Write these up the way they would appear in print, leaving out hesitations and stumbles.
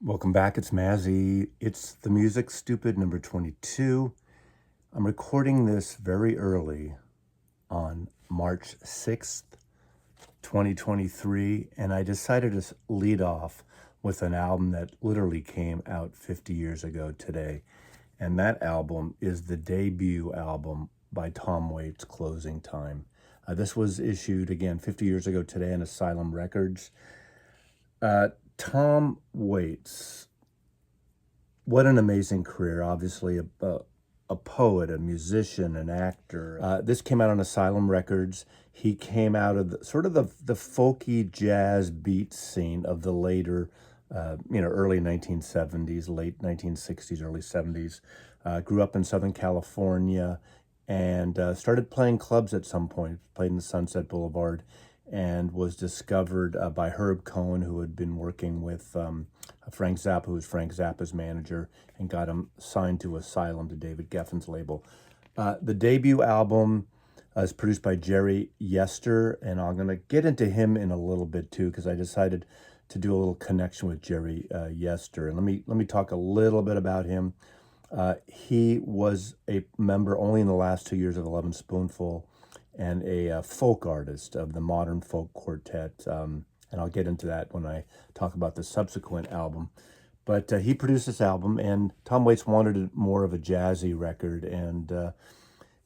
Welcome back. It's Mazzy. It's the Music Stupid number 22. I'm recording this very early on March 6th, 2023, and I decided to lead off with an album that literally came out 50 years ago today. And that album is the debut album by Tom Waits, Closing Time. This was issued again 50 years ago today on Asylum Records. Tom Waits, what an amazing career. Obviously, a poet, a musician, an actor. This came out on Asylum Records. He came out of sort of the folky jazz beat scene of the later, early 1970s, late 1960s, early 70s. Grew up in Southern California and started playing clubs at some point. Played in the Sunset Boulevard and was discovered by Herb Cohen, who had been working with Frank Zappa, who was Frank Zappa's manager, and got him signed to Asylum, to David Geffen's label. The debut album is produced by Jerry Yester, and I'm going to get into him in a little bit too, because I decided to do a little connection with Jerry Yester. And let me talk a little bit about him. He was a member only in the last 2 years of 11 Spoonful, and a folk artist of the Modern Folk Quartet. And I'll get into that when I talk about the subsequent album. But he produced this album, and Tom Waits wanted more of a jazzy record, and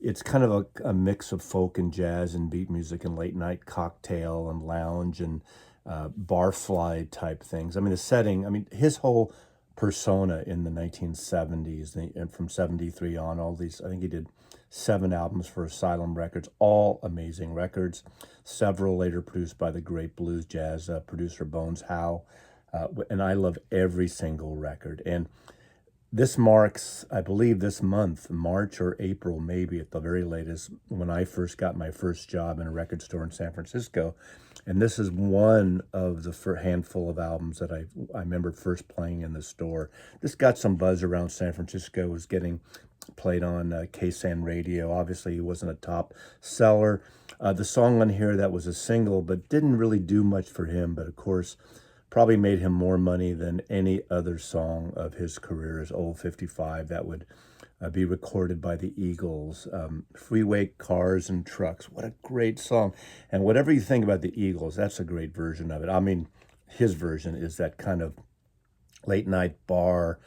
it's kind of a mix of folk and jazz and beat music and late night cocktail and lounge and barfly type things. I mean, the setting, I mean, his whole persona in the 1970s and from 73 on, all these, I think he did 7 albums for Asylum Records, all amazing records, several later produced by the great blues jazz producer Bones Howe. And I love every single record. And this marks, I believe, this month, March or April, maybe at the very latest, when I first got my first job in a record store in San Francisco. And this is one of the handful of albums that I remember first playing in the store. This got some buzz around San Francisco. It was getting played on KSAN radio. Obviously, it wasn't a top seller. The song on here that was a single, but didn't really do much for him. But of course, probably made him more money than any other song of his career, is Old 55, that would be recorded by the Eagles. Freeway Cars and Trucks, what a great song. And whatever you think about the Eagles, that's a great version of it. I mean, his version is that kind of late night bar,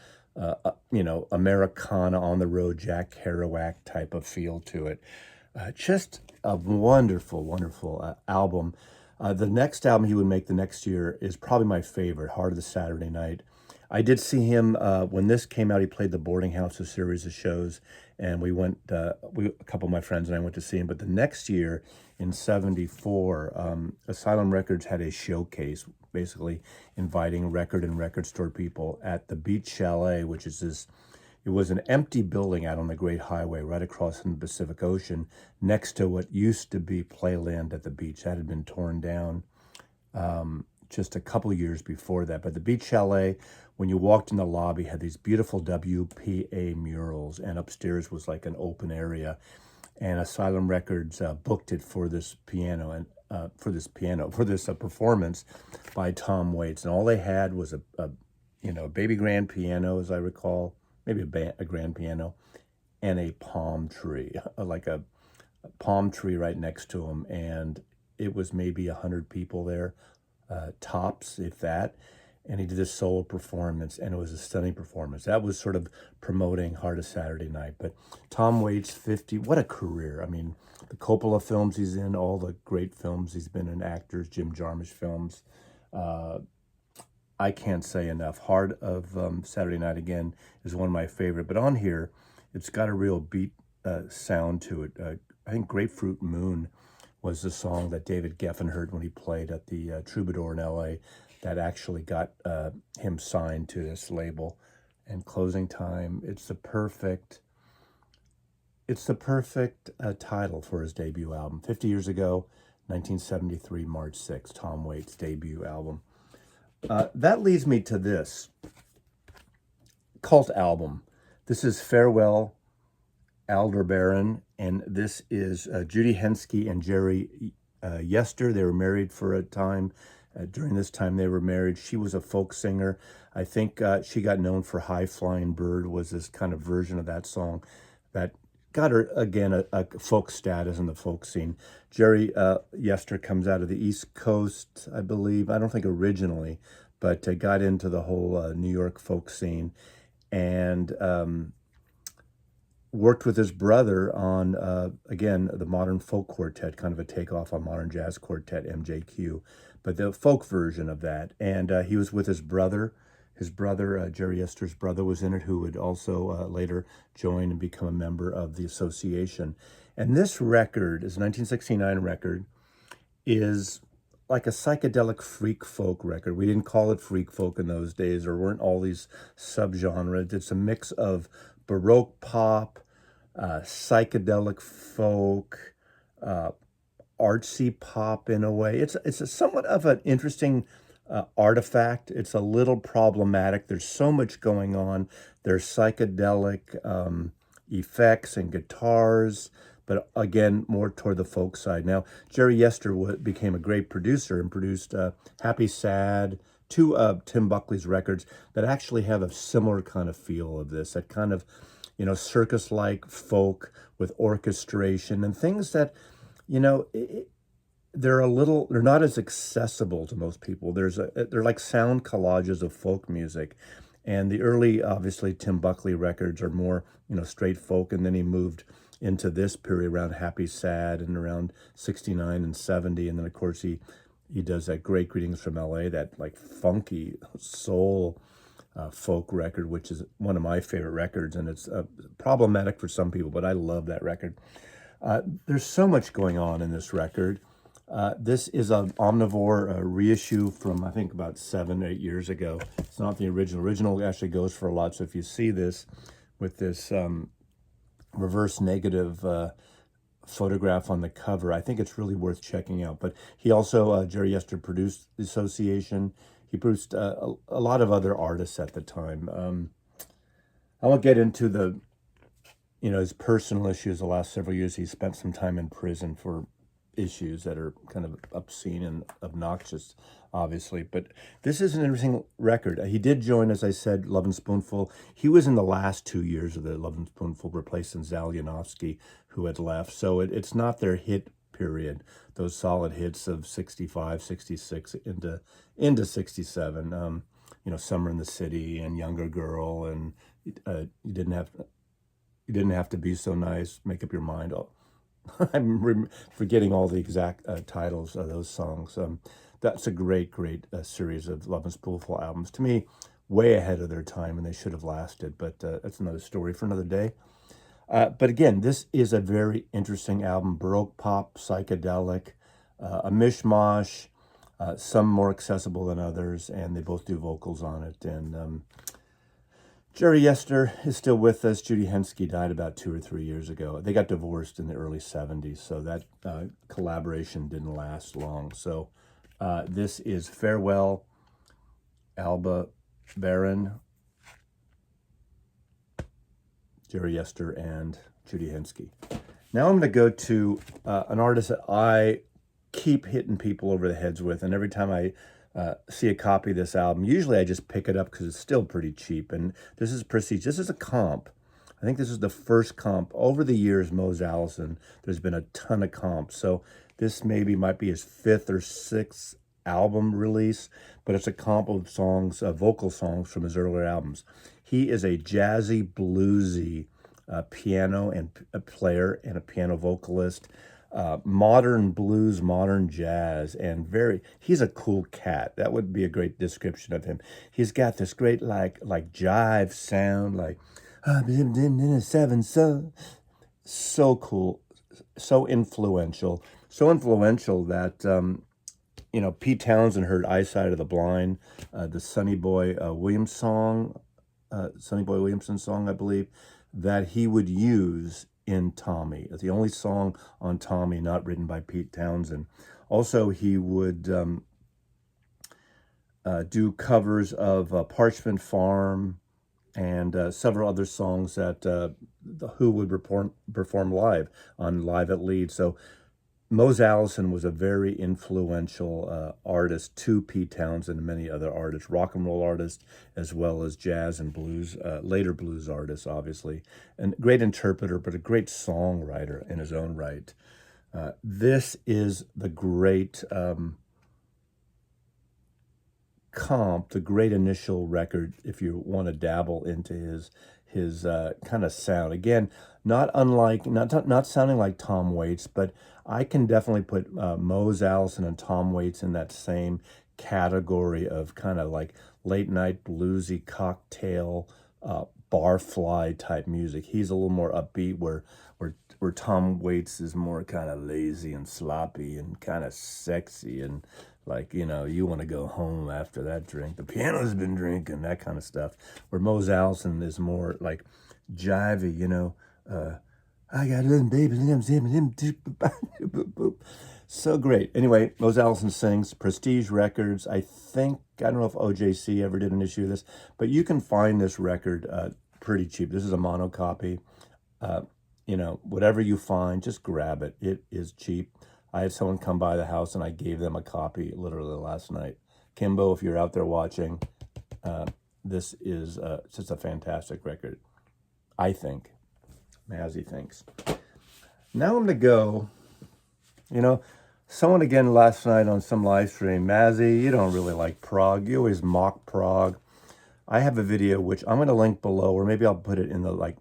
Americana on the road, Jack Kerouac type of feel to it. Just a wonderful, wonderful album. The next album he would make the next year is probably my favorite, Heart of the Saturday Night. I did see him when this came out. He played the Boarding House, a series of shows, and we went. A couple of my friends and I went to see him. But the next year, in '74, Asylum Records had a showcase, basically inviting record and record store people at the Beach Chalet, which is this. It was an empty building out on the Great Highway right across from the Pacific Ocean next to what used to be Playland at the beach. That had been torn down just a couple of years before that. But the Beach Chalet, when you walked in the lobby, had these beautiful WPA murals, and upstairs was like an open area. And Asylum Records booked it for this piano and for this performance by Tom Waits. And all they had was a baby grand piano, as I recall, maybe a grand piano, and a palm tree, like a palm tree right next to him. And it was maybe 100 people there, tops, if that. And he did this solo performance, and it was a stunning performance. That was sort of promoting Heart of Saturday Night. But Tom Waits, 50, what a career. I mean, the Coppola films he's in, all the great films he's been in, actors, Jim Jarmusch films. I can't say enough. Heart of Saturday Night, again, is one of my favorite. But on here, it's got a real beat sound to it. I think Grapefruit Moon was the song that David Geffen heard when he played at the Troubadour in L.A. that actually got him signed to this label. And Closing Time, it's the perfect title for his debut album. 50 years ago, 1973, March 6th, Tom Waits' debut album. That leads me to this cult album. This is Farewell, Aldebaran, and this is Judy Henske and Jerry Yester. They were married for a time, During this time they were married. She was a folk singer. I think she got known for High Flying Bird was this kind of version of that song that got her, again, a folk status in the folk scene. Jerry Yester comes out of the East Coast, I believe. I don't think originally, but got into the whole New York folk scene and worked with his brother on, again, the Modern Folk Quartet, kind of a takeoff on Modern Jazz Quartet, MJQ, but the folk version of that. And he was with his brother. His brother, Jerry Yester's brother, was in it, who would also later join and become a member of the association. And this record, is a 1969 record, is like a psychedelic freak folk record. We didn't call it freak folk in those days. There weren't all these subgenres. It's a mix of Baroque pop, psychedelic folk, artsy pop in a way. It's a somewhat of an interesting artifact. It's a little problematic. There's so much going on. There's psychedelic effects and guitars, but again, more toward the folk side. Now, Jerry Yester became a great producer and produced Happy Sad, two of Tim Buckley's records that actually have a similar kind of feel of this, that kind of, circus-like folk with orchestration and things that, they're not as accessible to most people. They're like sound collages of folk music. And the early, obviously, Tim Buckley records are more, straight folk. And then he moved into this period around Happy Sad and around 69 and 70. And then, of course, he does that great Greetings from LA, that like funky soul folk record, which is one of my favorite records. And it's problematic for some people, but I love that record. There's so much going on in this record. This is an Omnivore reissue from, I think, about 7 or 8 years ago. It's not the original. Original actually goes for a lot. So if you see this with this reverse negative photograph on the cover, I think it's really worth checking out. But he also, Jerry Yester, produced the association. He produced a lot of other artists at the time. I won't get into the, his personal issues. The last several years, he spent some time in prison for issues that are kind of obscene and obnoxious, obviously. But this is an interesting record. He did join, as I said, Love and Spoonful. He was in the last 2 years of the Love and Spoonful, replacing Zal Yanovsky, who had left. So it's not their hit period, those solid hits of 65, 66 into 67. Summer in the City and Younger Girl, and you didn't have to be so nice, Make Up Your Mind. I'm forgetting all the exact titles of those songs. That's a great series of Love and Spoonful albums. To me, way ahead of their time, and they should have lasted. But that's another story for another day. But again, this is a very interesting album. Baroque pop, psychedelic, a mishmash, some more accessible than others, and they both do vocals on it. And Jerry Yester is still with us. Judy Henske died about 2 or 3 years ago. They got divorced in the early 70s, so that collaboration didn't last long. So this is Farewell, Alba Baron, Jerry Yester, and Judy Henske. Now I'm going to go to an artist that I keep hitting people over the heads with, and every time I see a copy of this album, usually I just pick it up because it's still pretty cheap. And this is Prestige. This is a comp. I think this is the first comp. Over the years, Mose Allison, there's been a ton of comps. So this might be his 5th or 6th album release, but it's a comp of songs, vocal songs from his earlier albums. He is a jazzy, bluesy piano and a player and a piano vocalist. Modern blues, modern jazz, and he's a cool cat. That would be a great description of him. He's got this great like jive sound, like seven, so cool, so influential that Pete Townsend heard Eyesight of the Blind, the Sonny Boy Williamson song, I believe, that he would use in Tommy. It's the only song on Tommy not written by Pete Townsend. Also, he would do covers of Parchment Farm and several other songs that the Who would perform live on Live at Leeds. So Mose Allison was a very influential artist to Pete Townsend and many other artists, rock and roll artists, as well as jazz and blues, later blues artists, obviously. And great interpreter, but a great songwriter in his own right. This is the great the great initial record, if you want to dabble into his kind of sound. Again, not sounding like Tom Waits, but I can definitely put Mose Allison and Tom Waits in that same category of kind of like late night bluesy cocktail barfly type music. He's a little more upbeat, where Tom Waits is more kind of lazy and sloppy and kind of sexy and like, you want to go home after that drink. The piano's been drinking, that kind of stuff. Where Mose Allison is more like jivey, I got a little baby, so great. Anyway, Mose Allison sings, Prestige Records. I don't know if OJC ever did an issue of this, but you can find this record pretty cheap. This is a mono copy. Whatever you find, just grab it. It is cheap. I had someone come by the house and I gave them a copy literally last night. Kimbo, if you're out there watching, this is just a fantastic record, I think. Mazzy thinks. Now I'm going to go, someone again last night on some live stream, Mazzy, you don't really like Prague. You always mock Prague. I have a video, which I'm going to link below, or maybe I'll put it in the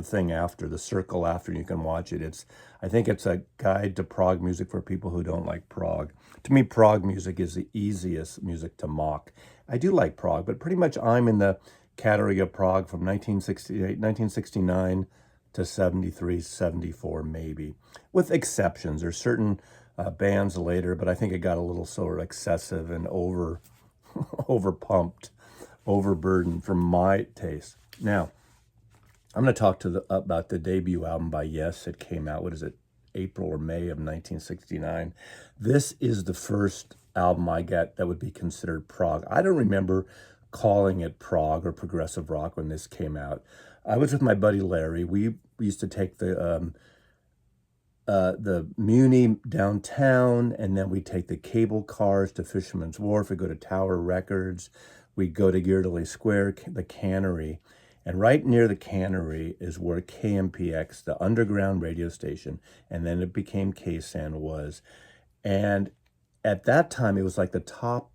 thing after, the circle after, and you can watch it. I think it's a guide to Prague music for people who don't like Prague. To me, Prague music is the easiest music to mock. I do like Prague, but pretty much I'm in the category of Prague from 1969 to 73, 74 maybe, with exceptions. There's certain bands later, but I think it got a little sort of excessive and overpumped, overburdened for my taste. Now, I'm going to talk about the debut album by Yes. It came out, April or May of 1969. This is the first album I get that would be considered prog. I don't remember calling it prog or progressive rock when this came out. I was with my buddy Larry. We used to take the Muni downtown, and then we take the cable cars to Fisherman's Wharf. We go to Tower Records. We go to Geardeley Square, the Cannery. And right near the Cannery is where KMPX, the underground radio station, and then it became KSAN was. And at that time, it was like the top,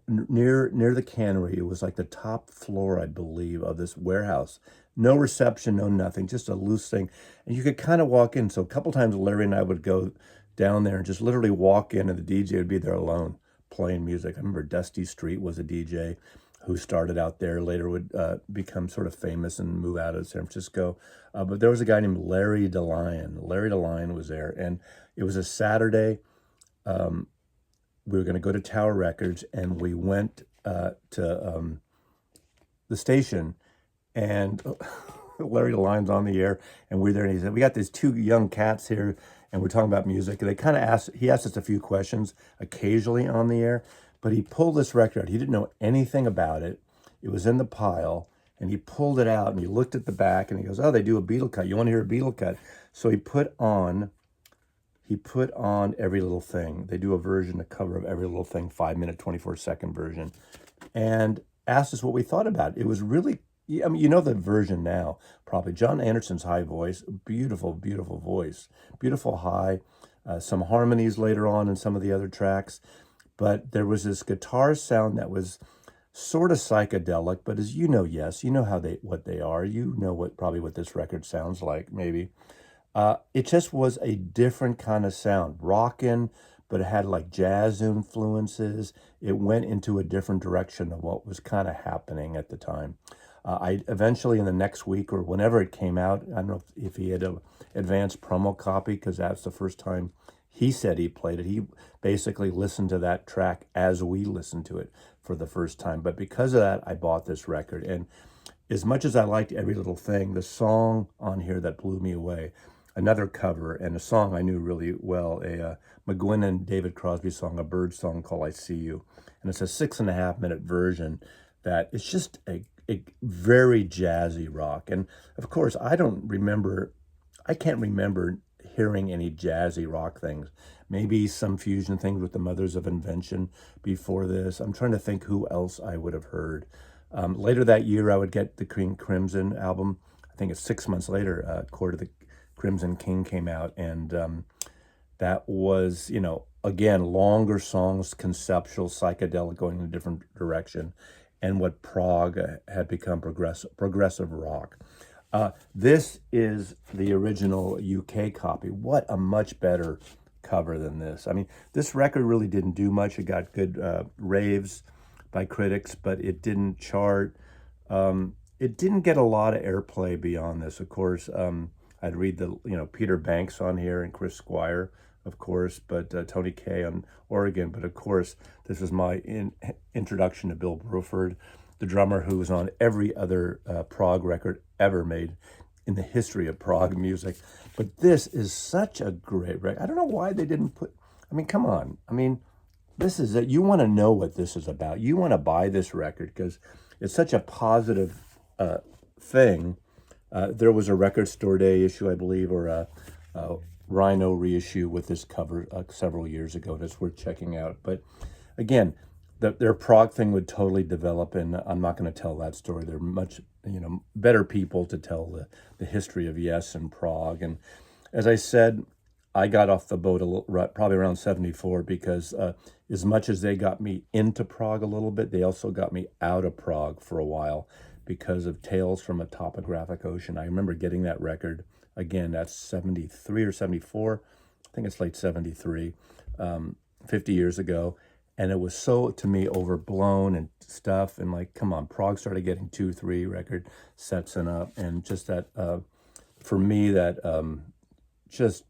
near the Cannery, it was like the top floor, I believe, of this warehouse. No reception, no nothing, just a loose thing. And you could kind of walk in. So a couple times Larry and I would go down there and just literally walk in, and the DJ would be there alone playing music. I remember Dusty Street was a DJ who started out there, later would become sort of famous and move out of San Francisco. But there was a guy named Larry DeLion. Larry DeLion was there, and it was a Saturday. We were going to go to Tower Records, and we went to the station, and Larry DeLion's on the air, and we're there, and he said, we got these two young cats here, and we're talking about music. And he asked us a few questions occasionally on the air, but he pulled this record out. He didn't know anything about it. It was in the pile, and he pulled it out, and he looked at the back, and he goes, oh, they do a Beatle cut. You want to hear a Beatle cut? So he put on Every Little Thing. They do a cover of Every Little Thing, 5-minute, 24-second version, and asked us what we thought about it. It was really, I mean, you know the version now, probably. John Anderson's high voice, beautiful, beautiful voice, beautiful high, some harmonies later on in some of the other tracks. But there was this guitar sound that was sort of psychedelic, but as you know, Yes, you know what they are. You know what this record sounds like, maybe. It just was a different kind of sound, rockin', but it had like jazz influences. It went into a different direction of what was kind of happening at the time. I eventually, in the next week or whenever it came out, I don't know if he had an advanced promo copy, because that's the first time he said he played it. He basically listened to that track as we listened to it for the first time. But because of that, I bought this record. And as much as I liked Every Little Thing, the song on here that blew me away, another cover and a song I knew really well, a McGuinn and David Crosby song, a Bird song called I See You. And it's a 6.5-minute version that is just a very jazzy rock. And of course, I can't remember hearing any jazzy rock things. Maybe some fusion things with the Mothers of Invention before this. I'm trying to think who else I would have heard. Later that year, I would get the King Crimson album. I think it's 6 months later, Court of the Crimson King came out, and that was, again, longer songs, conceptual, psychedelic, going in a different direction, and what Prague had become progressive rock. This is the original UK copy. What a much better cover than this. I mean, this record really didn't do much. It got good raves by critics, but it didn't chart. It didn't get a lot of airplay beyond this. Of course, I'd read Peter Banks on here and Chris Squire, of course, but Tony Kaye on Oregon. But of course, this is my introduction to Bill Bruford, the drummer who was on every other Prague record ever made in the history of Prague music. But this is such a great record. I don't know why they didn't put, I mean, come on. I mean, this is it. You want to know what this is about. You want to buy this record because it's such a positive thing. There was a Record Store Day issue, I believe, or a Rhino reissue with this cover several years ago that's worth checking out. But again, their Prague thing would totally develop, and I'm not going to tell that story. They're much better people to tell the history of Yes and Prague. And as I said, I got off the boat probably around 74 because as much as they got me into Prague a little bit, they also got me out of Prague for a while because of Tales from a Topographic Ocean. I remember getting that record. Again, that's 73 or 74. I think it's late 73, 50 years ago. And it was so, to me, overblown and stuff. And like, come on, Prague started getting 2-3 record sets and up. And just that, for me, that just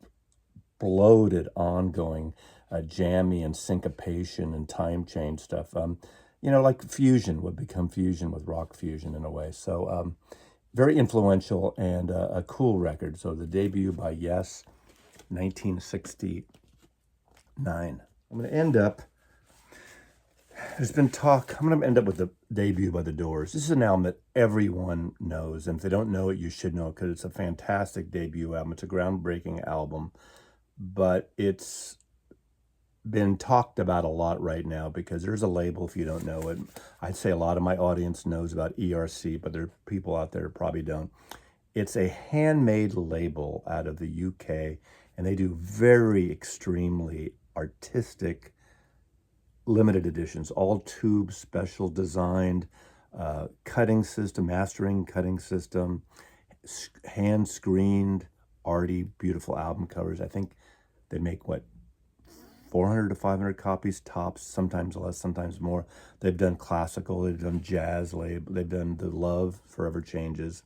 bloated, ongoing, jammy and syncopation and time change stuff. Like fusion would become fusion with rock fusion in a way. So very influential and a cool record. So the debut by Yes, 1969. I'm going to end up, there's been talk, I'm going to end up with the debut by The Doors. This is an album that everyone knows. And if they don't know it, you should know it because it's a fantastic debut album. It's a groundbreaking album. But it's been talked about a lot right now because there's a label, if you don't know it. I'd say a lot of my audience knows about ERC, but there are people out there who probably don't. It's a handmade label out of the UK, and they do very extremely artistic limited editions, all tube special designed, cutting system, mastering cutting system, hand screened, arty, beautiful album covers. I think they make 400 to 500 copies tops, sometimes less, sometimes more. They've done classical, they've done jazz, they've done The Love Forever Changes,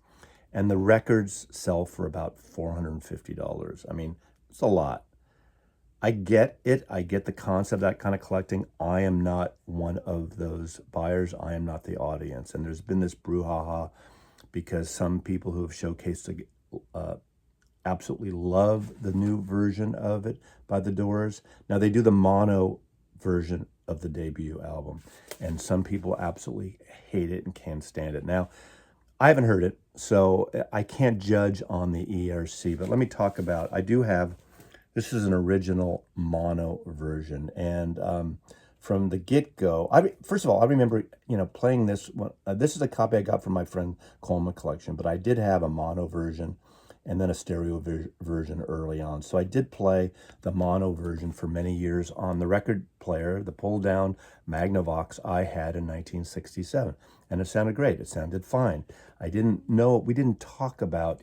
and the records sell for about $450. I mean, it's a lot. I get it. I get the concept of that kind of collecting. I am not one of those buyers. I am not the audience. And there's been this brouhaha because some people who have showcased absolutely love the new version of it by The Doors. Now, they do the mono version of the debut album, and some people absolutely hate it and can't stand it. Now, I haven't heard it, so I can't judge on the ERC, but let me talk about, this is an original mono version, and from the get-go, first of all, I remember, playing this one. This is a copy I got from my friend Coleman Collection, but I did have a mono version and then a stereo version early on. So I did play the mono version for many years on the record player, the pull-down Magnavox I had in 1967. And it sounded great. It sounded fine. We didn't talk about,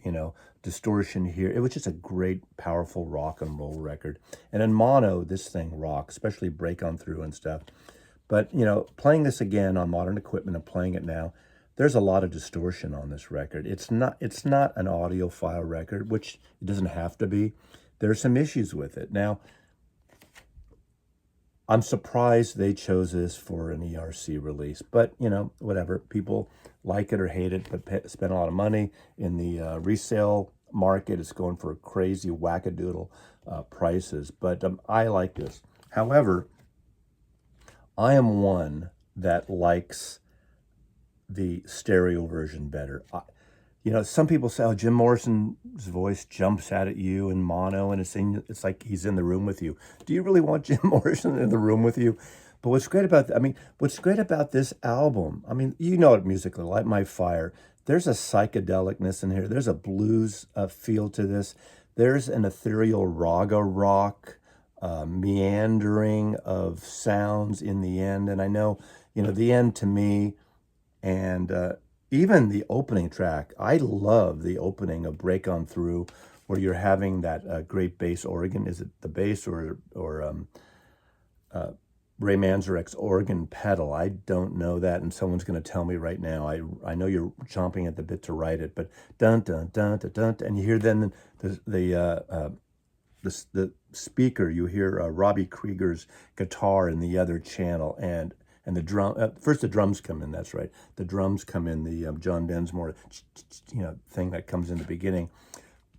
distortion here. It was just a great, powerful rock and roll record. And in mono, this thing rocks, especially break on through and stuff. But, playing this again on modern equipment and playing it now, there's a lot of distortion on this record. It's not an audiophile record, which it doesn't have to be. There's some issues with it. Now, I'm surprised they chose this for an ERC release, but, whatever. People like it or hate it, but spend a lot of money in the resale market. It's going for crazy wackadoodle prices, but I like this. However, I am one that likes the stereo version better. You know, some people say, oh, Jim Morrison's voice jumps out at you in mono, and it's like he's in the room with you. Do you really want Jim Morrison in the room with you? But what's great about this album, I mean, you know it musically, Light My Fire. There's a psychedelicness in here. There's a blues feel to this. There's an ethereal raga rock, meandering of sounds in the end. And I know, you know, the end to me, and even the opening track, I love the opening of Break On Through, where you're having that great bass organ. Is it the bass or Ray Manzarek's organ pedal? I don't know that, and someone's going to tell me right now. I know you're chomping at the bit to write it, but dun dun dun dun dun, and you hear then the speaker. You hear Robbie Krieger's guitar in the other channel, and the drum. First, the drums come in. That's right. The drums come in. The John Densmore, thing that comes in the beginning.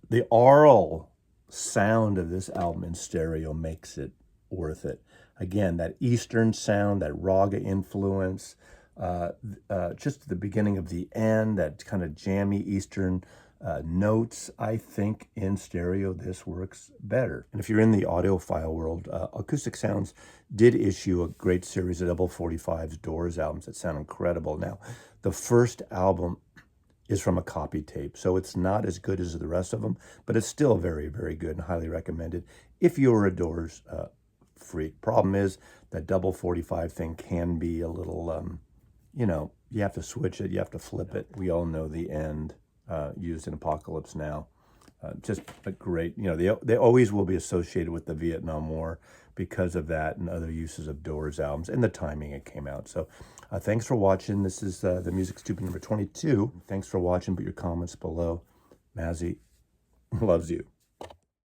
The aural sound of this album in stereo makes it worth it. Again, that Eastern sound, that raga influence, just the beginning of the end, that kind of jammy Eastern notes. I think in stereo this works better. And if you're in the audiophile world, Acoustic Sounds did issue a great series of double 45s Doors albums that sound incredible. Now, the first album is from a copy tape, so it's not as good as the rest of them, but it's still very, very good and highly recommended if you're a Doors freak. Problem is that double 45 thing can be a little, you have to switch it, you have to flip it. We all know the end used in Apocalypse Now. Just a great, they always will be associated with the Vietnam War because of that and other uses of Doors albums and the timing it came out. So thanks for watching. This is the Music Stupid number 22. Thanks for watching. Put your comments below. Mazzy loves you.